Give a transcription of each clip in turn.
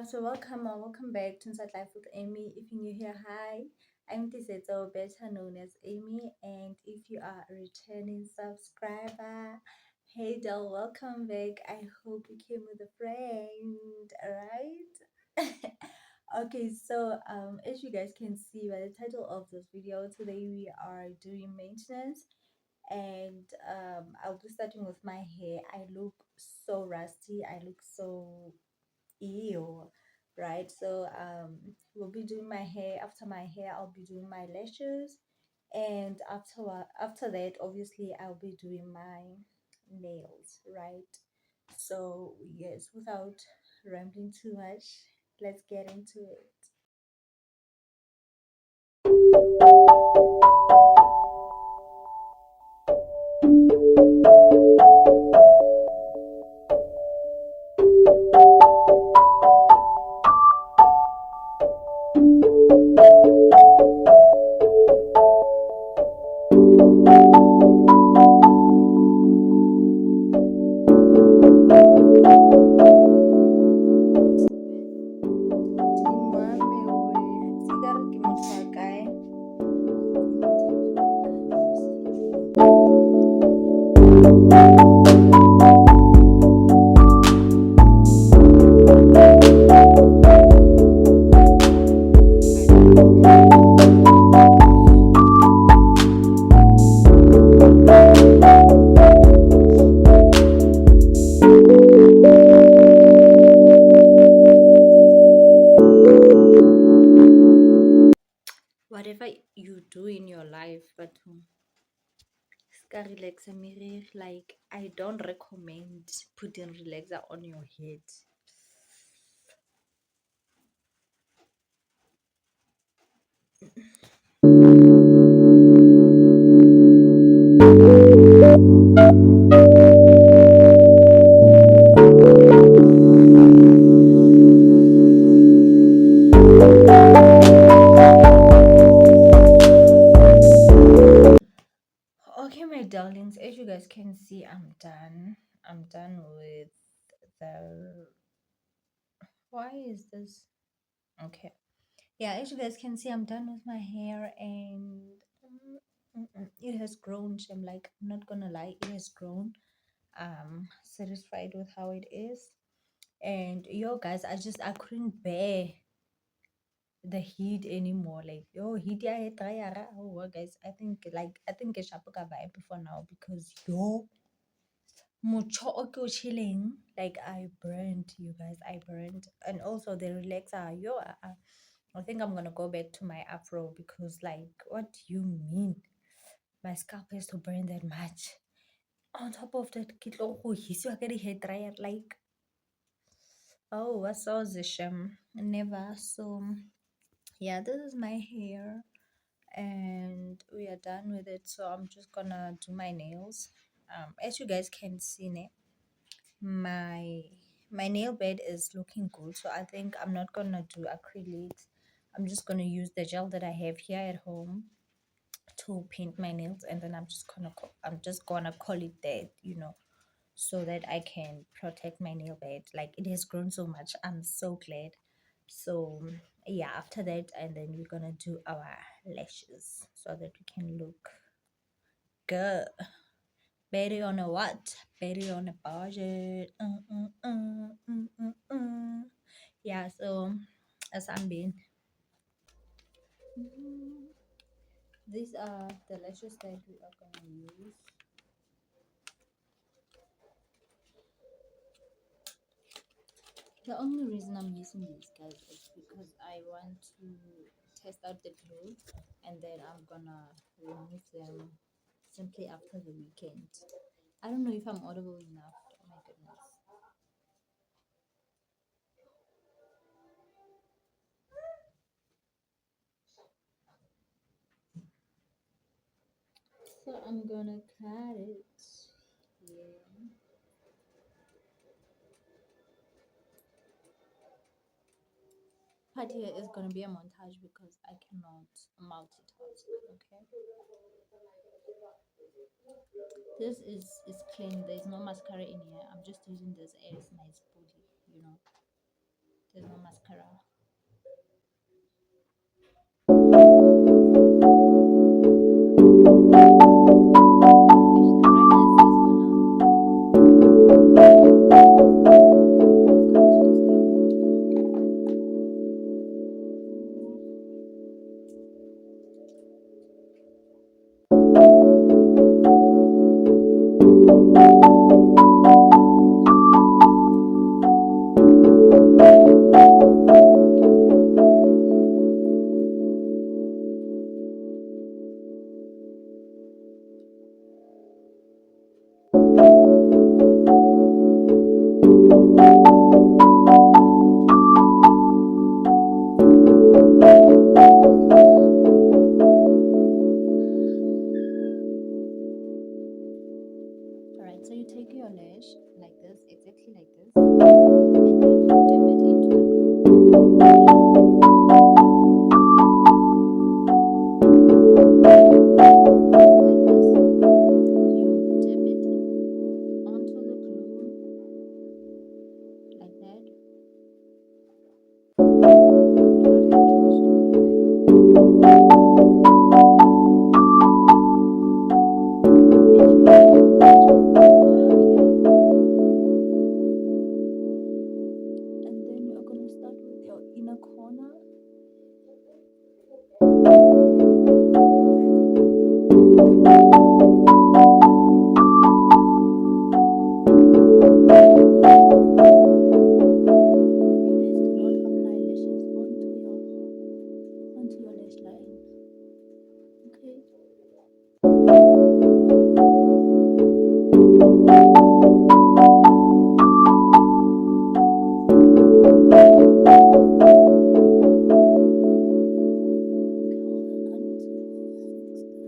So welcome or welcome back to Inside Life with Amy. If you're new here, hi. I'm Tiseto, better known as Amy, and if you are a returning subscriber, hey doll, welcome back. I hope you came with a friend, alright? Okay, so as you guys can see by the title of this video, today we are doing maintenance, and I'll be starting with my hair. I look so rusty. I look so ew, right? So we'll be doing my hair. After my hair, I'll be doing my lashes, and after that, obviously, I'll be doing my nails, right? So yes, without rambling too much, let's get into it. Whatever you do in your life, but ska relaxa mirror, like I don't recommend putting relaxer on your head. Okay, my darlings, as you guys can see, I'm done. I'm done with the. Why is this? Okay. Yeah, as you guys can see, I'm done with my hair, and it has grown. I'm like, I'm not gonna lie, it has grown. Satisfied with how it is. And yo, guys, I couldn't bear the heat anymore. Like, yo, heat ya hair dryer. Oh, well, guys, I think it's Shapoka vibe for now because yo, mucho okay chilling. Like I burned, you guys, I burned, and also the relaxer. Yo, I think I'm gonna go back to my afro because, like, what do you mean? My scalp has to burn that much. On top of that, kitlo go hisiwa ka di hair dryer. Like, oh, what's all the shame? Never. So yeah, this is my hair, and we are done with it. So I'm just gonna do my nails. As you guys can see, my my nail bed is looking good, so I think I'm not gonna do acrylics. I'm just gonna use the gel that I have here at home to paint my nails, and then I'm just gonna call it that, so that I can protect my nail bed. Like, it has grown so much, I'm so glad. So yeah, after that, and then we're gonna do our lashes so that we can look good. Better on a what? Better on a budget. Yeah, so as I'm being, these are the lashes that we are gonna use. The only reason I'm using these, guys, is because I want to test out the glue, and then I'm gonna remove them simply after the weekend. I don't know if I'm audible enough. Oh my goodness. So I'm gonna cut it here. Part here is gonna be a montage because I cannot multitask. Okay. This is clean. There's no mascara in here. I'm just using this as my spoolie. There's no mascara. Ish, the brightness is going to disturb me. Alright, so you take your lash like this, exactly like this, and then you dip it into the like this. You dip it onto the glue like that. Do not add too much glue, guys. Make sure you get it okay. And then you're gonna start with your inner corner. Please do not apply lashes onto your lash line. Okay. Okay, hold on. I need to fix this.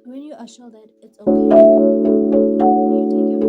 When you are sure that it's okay, you take your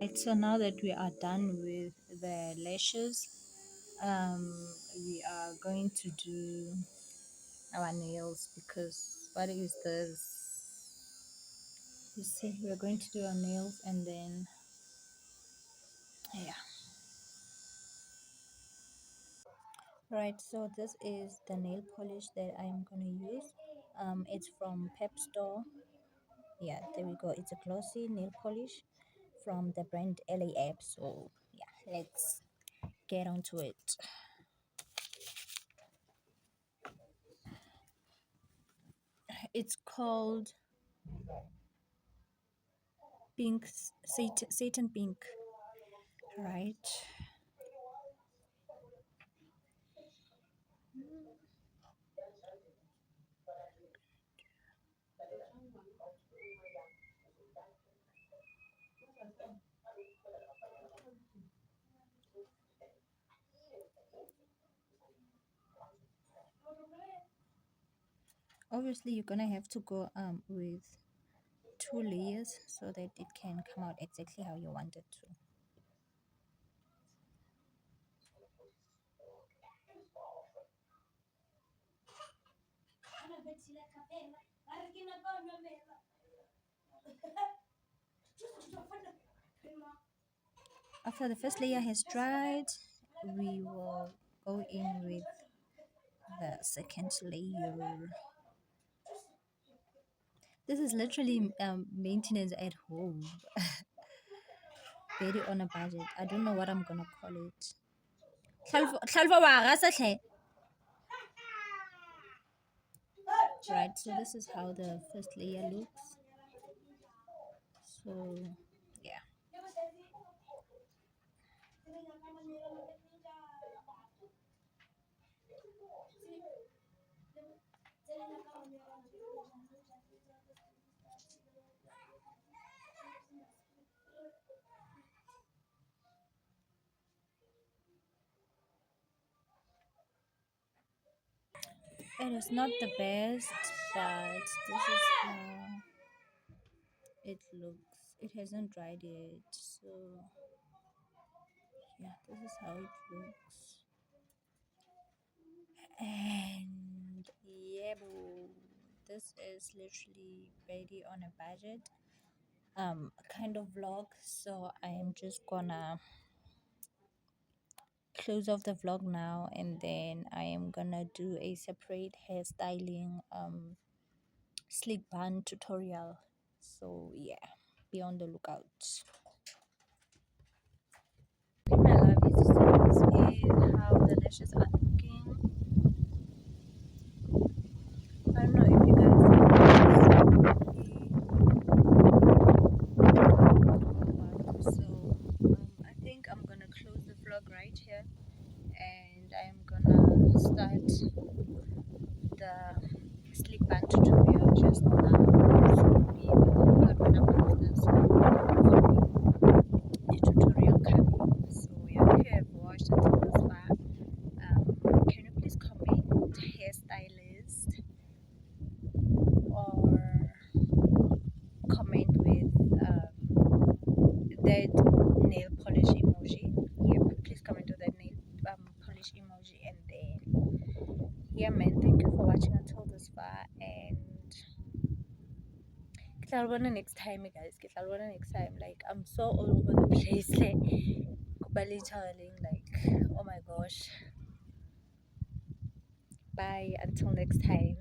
Right, so now that we are done with the lashes, we are going to do our nails, because what is this? You see, we're going to do our nails and then, yeah. Right, so this is the nail polish that I'm gonna use. It's from Pep Store. Yeah, there we go. It's a glossy nail polish from the brand LAF. So yeah, let's get onto it. It's called Pink Satan Pink, right? Obviously, you're gonna have to go with two layers so that it can come out exactly how you want it to. After the first layer has dried, we will go in with the second layer. This is literally maintenance at home, very on a budget. I don't know what I'm gonna call it. Right, so this is how the first layer looks. So yeah. It is not the best, but this is how it looks. It hasn't dried yet, so yeah, this is how it looks. And yeah, boo, this is literally very on a budget kind of vlog. So I am just gonna close off the vlog now, and then I am gonna do a separate hairstyling slick bun tutorial. So yeah, be on the lookout. Okay, my lovies, so this is how the lashes are looking. I don't know if you guys can see. So I think I'm gonna close the vlog right here, and I'm gonna start the slick bun tutorial just now. So be on the lookout when I post this the tutorial coming. So yeah, if you have watched until this far, can you please comment hairstylist or comment with that nail polish emoji? Yeah, please comment with that nail polish emoji, and then yeah, man, thank you for watching until this far, and next time, guys. Next time. Like, I'm so all over the place. Like, oh my gosh. Bye. Until next time.